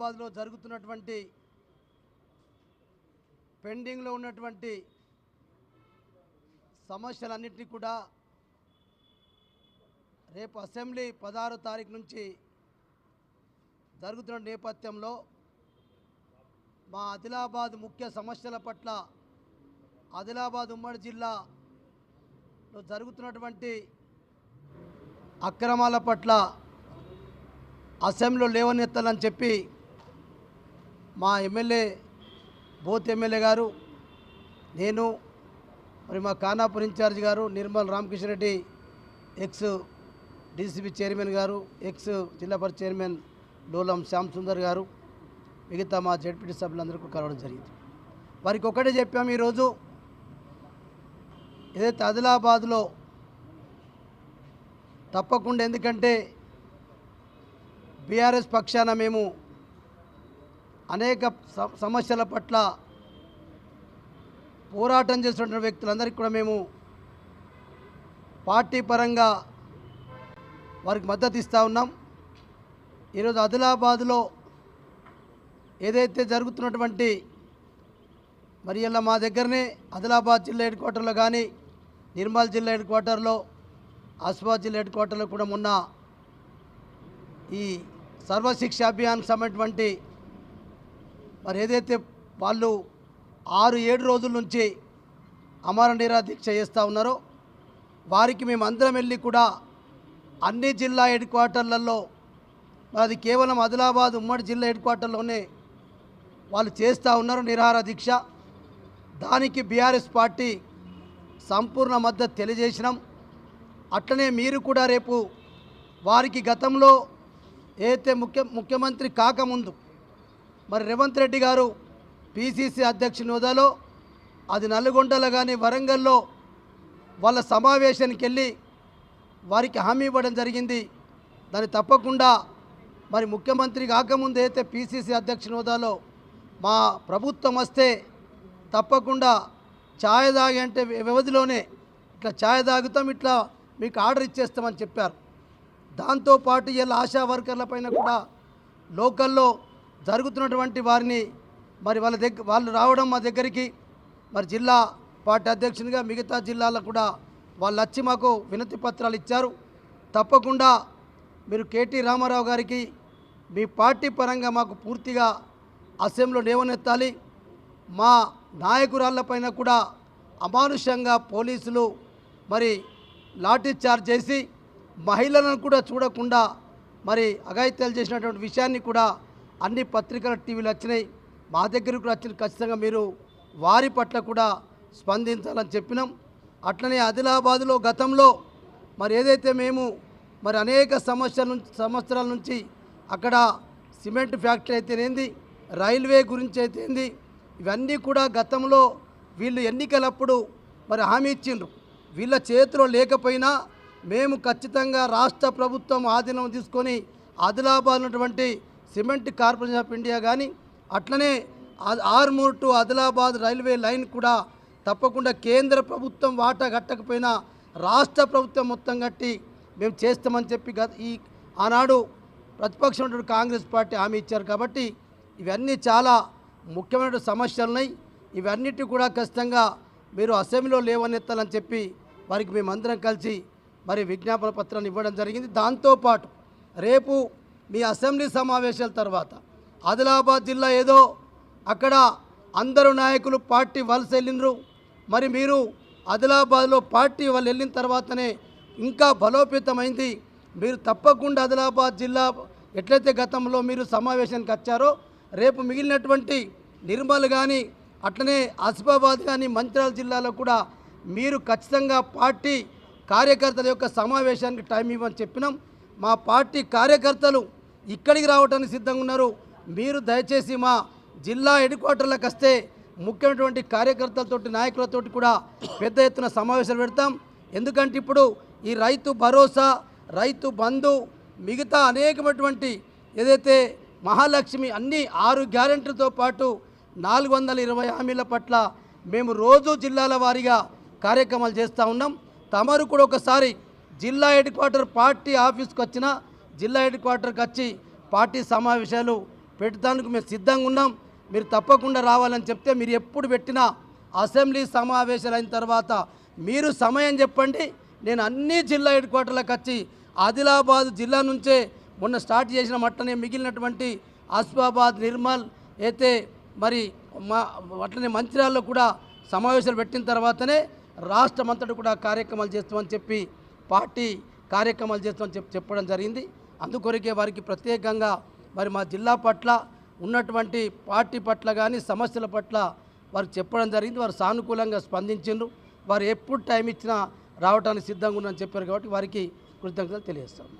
హైదరాబాద్లో జరుగుతున్నటువంటి పెండింగ్లో ఉన్నటువంటి సమస్యలన్నింటినీ కూడా రేపు అసెంబ్లీ 16వ తారీఖు నుంచి జరుగుతున్న నేపథ్యంలో మా ఆదిలాబాద్ ముఖ్య సమస్యల పట్ల ఆదిలాబాద్ ఉమ్మడి జిల్లాలో జరుగుతున్నటువంటి అక్రమాల పట్ల అసెంబ్లీలో లేవనెత్తాలని చెప్పి మా ఎమ్మెల్యే బోత్ ఎమ్మెల్యే గారు, నేను, మరి మా ఖానాపూర్ ఇన్ఛార్జ్ గారు Nirmal Ramakrishna Reddy, X DCB chairman గారు, ఎక్స్ జిల్లా పరిషత్ చైర్మన్ డోలం శ్యామ్ సుందర్ గారు, మిగతా మా జడ్పీటీ సభ్యులందరికీ కలవడం జరిగింది. వారికి ఒకటే చెప్పాము, ఈరోజు ఏదైతే ఆదిలాబాద్లో తప్పకుండా, ఎందుకంటే బీఆర్ఎస్ పక్షాన మేము అనేక సమస్యల పట్ల పోరాటం చేస్తున్న వ్యక్తులందరికీ కూడా మేము పార్టీ పరంగా వారికి మద్దతు ఇస్తూ ఉన్నాం. ఈరోజు ఆదిలాబాద్లో ఏదైతే జరుగుతున్నటువంటి, మరి ఇలా మా దగ్గరనే ఆదిలాబాద్ జిల్లా హెడ్ క్వార్టర్లో కానీ, నిర్మల్ జిల్లా హెడ్ క్వార్టర్లో, ఆసిఫాబాద్ జిల్లా హెడ్ క్వార్టర్లో కూడా మొన్న ఈ సర్వశిక్ష అభియాన్ సంబంధించినటువంటి మరి ఏదైతే వాళ్ళు 6-7 రోజుల నుంచి అమర నిరాదీక్ష చేస్తూ ఉన్నారో వారికి మేము అందరం వెళ్ళి కూడా అన్ని జిల్లా హెడ్ క్వార్టర్లలో, మరి అది కేవలం ఆదిలాబాద్ ఉమ్మడి జిల్లా హెడ్ క్వార్టర్లోనే వాళ్ళు చేస్తూ ఉన్నారు నిరాహార దీక్ష. దానికి బీఆర్ఎస్ పార్టీ సంపూర్ణ మద్దతు తెలియజేసినాం. అట్లనే మీరు కూడా రేపు వారికి గతంలో ఏదైతే ముఖ్యమంత్రి కాకముందు మరి రేవంత్ రెడ్డి గారు పిసిసి అధ్యక్షుని హోదాలో అది నల్గొండలో కానీ వరంగల్లో వాళ్ళ సమావేశానికి వెళ్ళి వారికి హామీ ఇవ్వడం జరిగింది. దాన్ని తప్పకుండా మరి ముఖ్యమంత్రి కాకముందు అయితే పిసిసి అధ్యక్షుని హోదాలో మా ప్రభుత్వం వస్తే తప్పకుండా ఛాయ్ తాగే అంటే వ్యవధిలోనే ఇట్లా ఛాయ్ తాగుతాం, ఇట్లా మీకు ఆర్డర్ ఇచ్చేస్తామని చెప్పారు. దాంతోపాటు ఇలా ఆశా వర్కర్ల పైన కూడా లోకల్లో జరుగుతున్నటువంటి వారిని మరి వాళ్ళు రావడం మా దగ్గరికి, మరి జిల్లా పార్టీ అధ్యక్షునిగా మిగతా జిల్లాలకు కూడా వాళ్ళు వచ్చి మాకు వినతి పత్రాలు ఇచ్చారు. తప్పకుండా మీరు కేటీ రామారావు గారికి మీ పార్టీ పరంగా మాకు పూర్తిగా అసెంబ్లీలో లేవనెత్తాలి. మా నాయకురాళ్ళపైన కూడా అమానుషంగా పోలీసులు మరి లాఠీ చార్జ్ చేసి మహిళలను కూడా చూడకుండా మరి అఘాయిత్యాలు చేసినటువంటి విషయాన్ని కూడా అన్ని పత్రికల టీవీలు వచ్చినాయి, మా దగ్గరకు కూడా వచ్చిన. ఖచ్చితంగా మీరు వారి పట్ల కూడా స్పందించాలని చెప్పినాం. అట్లనే ఆదిలాబాద్లో గతంలో మరి ఏదైతే మేము మరి అనేక సంవత్సరాల నుంచి అక్కడ సిమెంట్ ఫ్యాక్టరీ అయితేనేంది, రైల్వే గురించి అయితేంది, ఇవన్నీ కూడా గతంలో వీళ్ళు ఎన్నికలప్పుడు మరి హామీ ఇచ్చిండ్రు. వీళ్ళ చేతిలో లేకపోయినా మేము ఖచ్చితంగా రాష్ట్ర ప్రభుత్వం ఆధీనం తీసుకొని ఆదిలాబాద్ ఉన్నటువంటి సిమెంట్ కార్పొరేషన్ ఆఫ్ ఇండియా కానీ, అట్లనే Armoor to Adilabad railway line కూడా తప్పకుండా కేంద్ర ప్రభుత్వం వాటా కట్టకపోయినా రాష్ట్ర ప్రభుత్వం మొత్తం కట్టి మేము చేస్తామని చెప్పి ఈ ఆనాడు ప్రతిపక్షం ఉన్నటువంటి కాంగ్రెస్ పార్టీ హామీ ఇచ్చారు. కాబట్టి ఇవన్నీ చాలా ముఖ్యమైన సమస్యలు ఉన్నాయి. ఇవన్నిటి కూడా ఖచ్చితంగా మీరు అసెంబ్లీలో లేవనెత్తాలని చెప్పి వారికి మేమందరం కలిసి మరి విజ్ఞాపన పత్రాన్ని ఇవ్వడం జరిగింది. దాంతోపాటు రేపు మీ అసెంబ్లీ సమావేశాల తర్వాత ఆదిలాబాద్ జిల్లా ఏదో అక్కడ అందరూ నాయకులు పార్టీ వలస వెళ్ళినరు, మరి మీరు ఆదిలాబాద్లో పార్టీ వాళ్ళు వెళ్ళిన తర్వాతనే ఇంకా బలోపేతమైంది. మీరు తప్పకుండా ఆదిలాబాద్ జిల్లా ఎట్లయితే గతంలో మీరు సమావేశానికి వచ్చారో రేపు మిగిలినటువంటి నిర్మల్ కానీ, అట్లనే ఆసిఫాబాద్ కానీ, మంచిర్యాల జిల్లాలో కూడా మీరు ఖచ్చితంగా పార్టీ కార్యకర్తల యొక్క సమావేశానికి టైం ఇవ్వని చెప్పినాం. మా పార్టీ కార్యకర్తలు ఇక్కడికి రావడానికి సిద్ధంగా ఉన్నారు. మీరు దయచేసి మా జిల్లా హెడ్ క్వార్టర్లకు వస్తే ముఖ్యమైనటువంటి కార్యకర్తలతోటి, నాయకులతోటి కూడా పెద్ద ఎత్తున సమావేశాలు పెడతాం. ఎందుకంటే ఇప్పుడు ఈ రైతు భరోసా, రైతు బంధు, మిగతా అనేకమైనటువంటి ఏదైతే మహాలక్ష్మి అన్ని 6 గ్యారెంటీలతో పాటు 420 హామీల పట్ల మేము రోజు జిల్లాల వారీగా కార్యక్రమాలు చేస్తూ ఉన్నాం. తమరు కూడా ఒకసారి జిల్లా హెడ్ క్వార్టర్ పార్టీ ఆఫీస్కి వచ్చినా జిల్లా హెడ్ క్వార్టర్కి వచ్చి పార్టీ సమావేశాలు పెట్టడానికి మేము సిద్ధంగా ఉన్నాం, మీరు తప్పకుండా రావాలని చెప్తే మీరు ఎప్పుడు పెట్టినా అసెంబ్లీ సమావేశాలు అయిన తర్వాత మీరు సమయం చెప్పండి, నేను అన్ని జిల్లా హెడ్ క్వార్టర్లకు వచ్చి ఆదిలాబాద్ జిల్లా నుంచే మొన్న స్టార్ట్ చేసిన మట్టనే మిగిలినటువంటి ఆసిఫాబాద్, నిర్మల్ అయితే మరి అట్లనే మంచిర్యాలలో కూడా సమావేశాలు పెట్టిన తర్వాతనే రాష్ట్రమంతటా కూడా కార్యక్రమాలు చేస్తామని చెప్పి పార్టీ కార్యక్రమాలు చేస్తామని చెప్పడం జరిగింది. అందుకొరకే వారికి ప్రత్యేకంగా మరి మా జిల్లా పట్ల ఉన్నటువంటి పార్టీ పట్ల కానీ సమస్యల పట్ల వారికి చెప్పడం జరిగింది. వారు సానుకూలంగా స్పందించారు. వారు ఎప్పుడు టైం ఇచ్చినా రావడానికి సిద్ధంగా ఉన్నారని చెప్పారు కాబట్టి వారికి కృతజ్ఞతలు తెలియజేస్తాము.